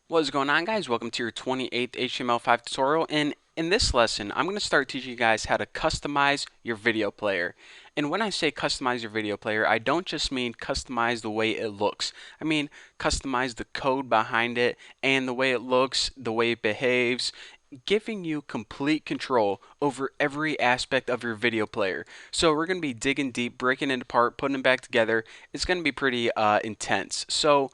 What is going on, guys? Welcome to your 28th HTML5 tutorial, and in this lesson I'm going to start teaching you guys how to customize your video player. And when I say customize your video player, I don't just mean customize the way it looks. I mean customize the code behind it and the way it looks, the way it behaves, giving you complete control over every aspect of your video player. So we're going to be digging deep, breaking it apart, putting it back together. It's going to be pretty intense. So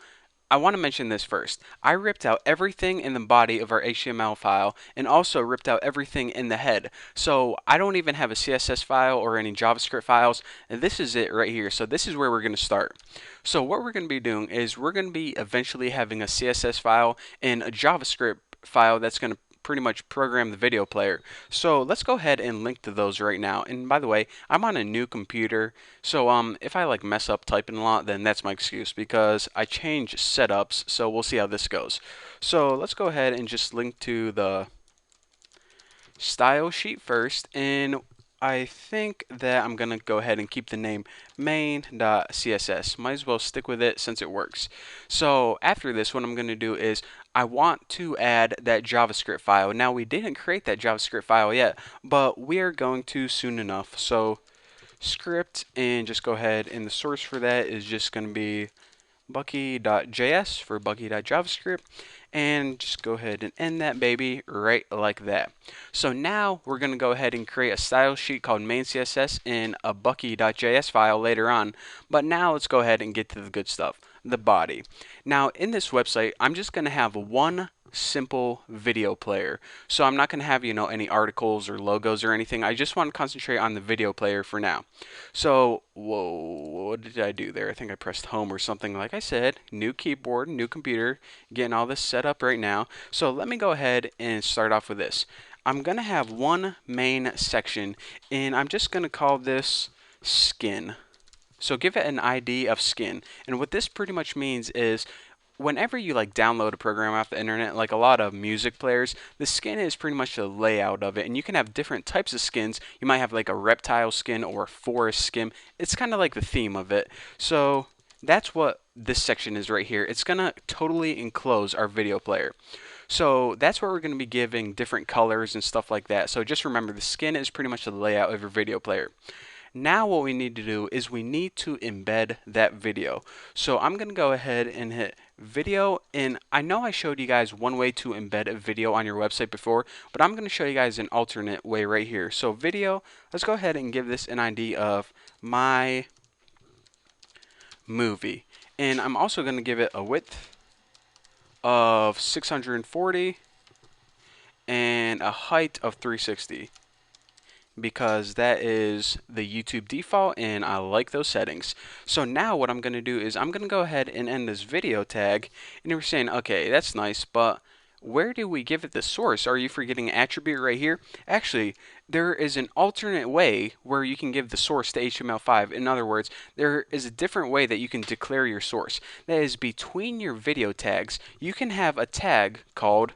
I want to mention this first. I ripped out everything in the body of our HTML file and also ripped out everything in the head. So I don't even have a CSS file or any JavaScript files, and this is it right here. So this is where we're going to start. So what we're going to be doing is we're going to be eventually having a CSS file and a JavaScript file that's going to pretty much program the video player. So let's go ahead and link to those right now. And by the way, I'm on a new computer, so if I like mess up typing a lot, then that's my excuse because I change setups. So we'll see how this goes. So let's go ahead and just link to the style sheet first, and I think that I'm gonna go ahead and keep the name main.css. Might as well stick with it since it works. So after this, what I'm gonna do is I want to add that JavaScript file. Now we didn't create that JavaScript file yet, but we are going to soon enough. So script, and just go ahead, and the source for that is just gonna be bucky.js for bucky.javascript, and just go ahead and end that baby right like that. So now we're going to go ahead and create a style sheet called main.css in a bucky.js file later on, but now let's go ahead and get to the good stuff, the body. Now in this website I'm just going to have one simple video player. So I'm not going to have, any articles or logos or anything. I just want to concentrate on the video player for now. So, whoa, what did I do there? I think I pressed home or something. Like I said, new keyboard, new computer, getting all this set up right now. So let me go ahead and start off with this. I'm going to have one main section, and I'm just going to call this skin. So give it an ID of skin. And what this pretty much means is whenever you like download a program off the internet, like a lot of music players, the skin is pretty much the layout of it, and you can have different types of skins. You might have like a reptile skin or a forest skin. It's kind of like the theme of it. So that's what this section is right here. It's gonna totally enclose our video player. So that's where we're going to be giving different colors and stuff like that. So just remember, the skin is pretty much the layout of your video player. Now what we need to do is we need to embed that video. So I'm going to go ahead and hit video, and I know I showed you guys one way to embed a video on your website before, but I'm going to show you guys an alternate way right here. So video, let's go ahead and give this an ID of my movie. And I'm also going to give it a width of 640 and a height of 360, because that is the YouTube default and I like those settings. So now what I'm going to do is I'm going to go ahead and end this video tag, and you're saying, okay, that's nice, but where do we give it the source? Are you forgetting an attribute right here? Actually, there is an alternate way where you can give the source to HTML5. In other words, there is a different way that you can declare your source. That is, between your video tags, you can have a tag called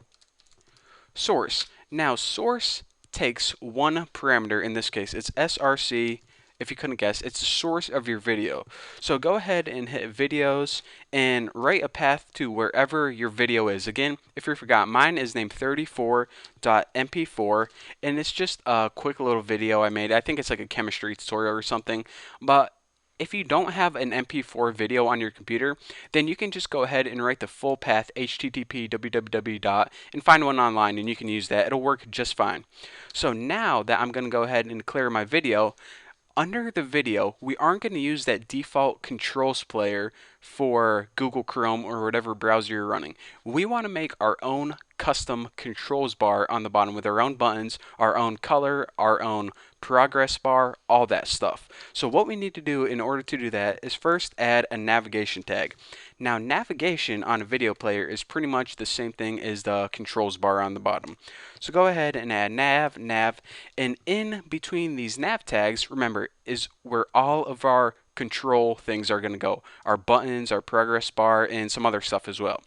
source. Now, source takes one parameter. In this case, it's src. If you couldn't guess, it's the source of your video. So go ahead and hit videos and write a path to wherever your video is. Again, if you forgot, mine is named 34.mp4, and it's just a quick little video I made. I think it's like a chemistry tutorial or something, but if you don't have an MP4 video on your computer, then you can just go ahead and write the full path, http www dot, and find one online, and you can use that. It'll work just fine. So now that I'm going to go ahead and clear my video, under the video, we aren't going to use that default controls player for Google Chrome or whatever browser you're running. We want to make our own custom controls bar on the bottom with our own buttons, our own color, our own progress bar, all that stuff. So what we need to do in order to do that is first add a navigation tag. Now, navigation on a video player is pretty much the same thing as the controls bar on the bottom. So go ahead and add nav, and in between these nav tags, remember, is where all of our control things are going to go. Our buttons, our progress bar, and some other stuff as well.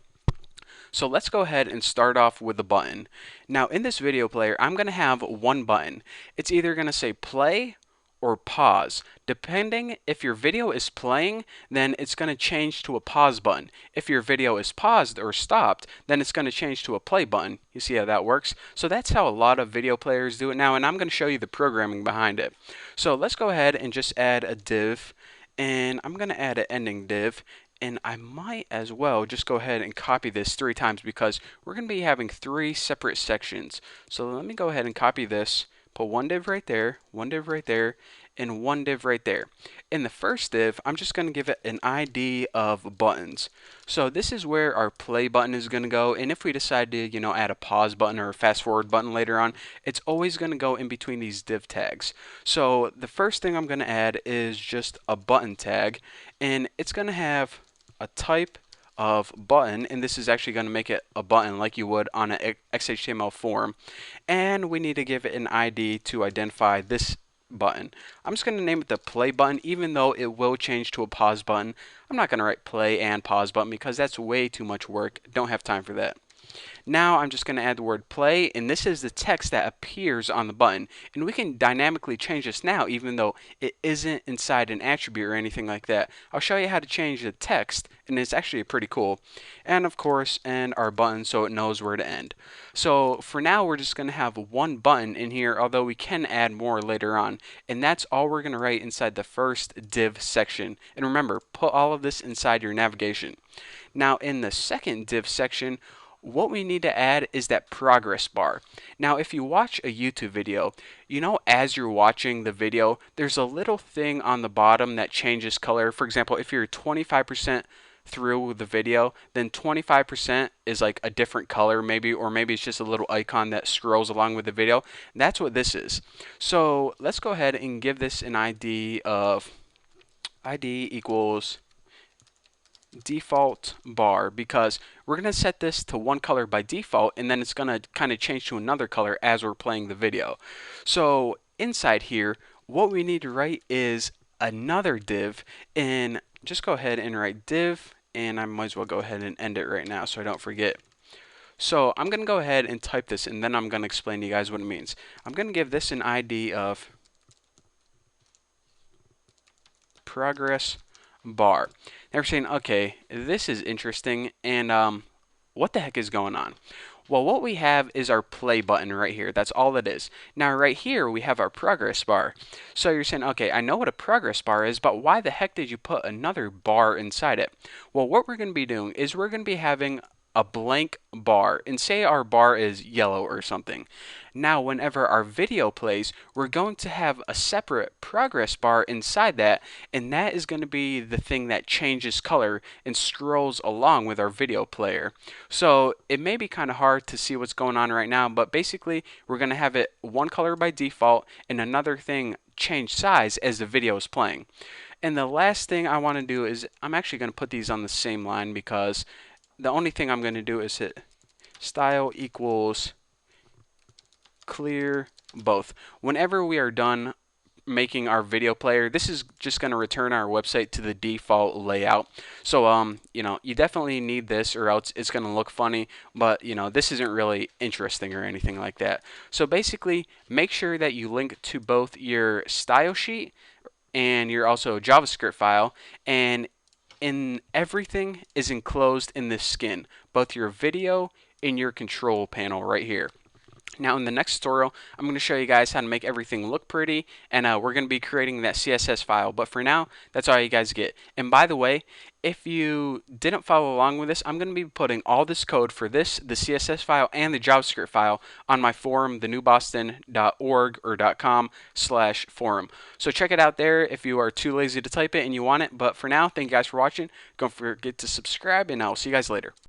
So let's go ahead and start off with the button. Now in this video player, I'm going to have one button. It's either going to say play or pause. Depending if your video is playing, then it's going to change to a pause button. If your video is paused or stopped, then it's going to change to a play button. You see how that works? So that's how a lot of video players do it now, and I'm going to show you the programming behind it. So let's go ahead and just add a div, and I'm going to add an ending div. And I might as well just go ahead and copy this 3 times because we're going to be having 3 separate sections. So let me go ahead and copy this, put one div right there, one div right there, and one div right there. In the first div, I'm just going to give it an ID of buttons. So this is where our play button is going to go, and if we decide to, add a pause button or a fast forward button later on, it's always going to go in between these div tags. So the first thing I'm going to add is just a button tag, and it's going to have a type of button, and this is actually going to make it a button like you would on an XHTML form, and we need to give it an ID to identify this button. I'm just going to name it the play button, even though it will change to a pause button. I'm not going to write play and pause button because that's way too much work. Don't have time for that. Now I'm just going to add the word play, and this is the text that appears on the button. And we can dynamically change this now, even though it isn't inside an attribute or anything like that. I'll show you how to change the text, and it's actually pretty cool. And of course, end our button so it knows where to end. So for now, we're just going to have one button in here, although we can add more later on. And that's all we're going to write inside the first div section. And remember, put all of this inside your navigation. Now in the second div section, what we need to add is that progress bar. Now, if you watch a YouTube video, as you're watching the video, there's a little thing on the bottom that changes color. For example, if you're 25% through the video, then 25% is like a different color maybe, or maybe it's just a little icon that scrolls along with the video. That's what this is. So let's go ahead and give this an ID of ID equals default bar, because we're going to set this to one color by default, and then it's going to kind of change to another color as we're playing the video. So inside here, what we need to write is another div, and just go ahead and write div, and I might as well go ahead and end it right now so I don't forget. So I'm going to go ahead and type this, and then I'm going to explain to you guys what it means. I'm going to give this an ID of progress bar. Now we're saying, okay, this is interesting, and what the heck is going on? Well, what we have is our play button right here. That's all it is. Now right here we have our progress bar. So you're saying, okay, I know what a progress bar is, but why the heck did you put another bar inside it? Well, what we're going to be doing is we're going to be having a blank bar, and say our bar is yellow or something. Now whenever our video plays, we're going to have a separate progress bar inside that, and that is going to be the thing that changes color and scrolls along with our video player. So it may be kind of hard to see what's going on right now, but basically we're going to have it one color by default and another thing change size as the video is playing. And the last thing I want to do is I'm actually going to put these on the same line, because the only thing I'm going to do is hit style equals clear both. Whenever we are done making our video player, this is just going to return our website to the default layout. So you definitely need this, or else it's going to look funny, but this isn't really interesting or anything like that. So basically, make sure that you link to both your style sheet and your also JavaScript file, and everything is enclosed in this skin, both your video and your control panel right here. Now in the next tutorial, I'm going to show you guys how to make everything look pretty, and we're going to be creating that CSS file. But for now, that's all you guys get. And by the way, if you didn't follow along with this, I'm going to be putting all this code for this, the CSS file, and the JavaScript file on my forum, thenewboston.org or .com/forum. So check it out there if you are too lazy to type it and you want it. But for now, thank you guys for watching. Don't forget to subscribe, and I'll see you guys later.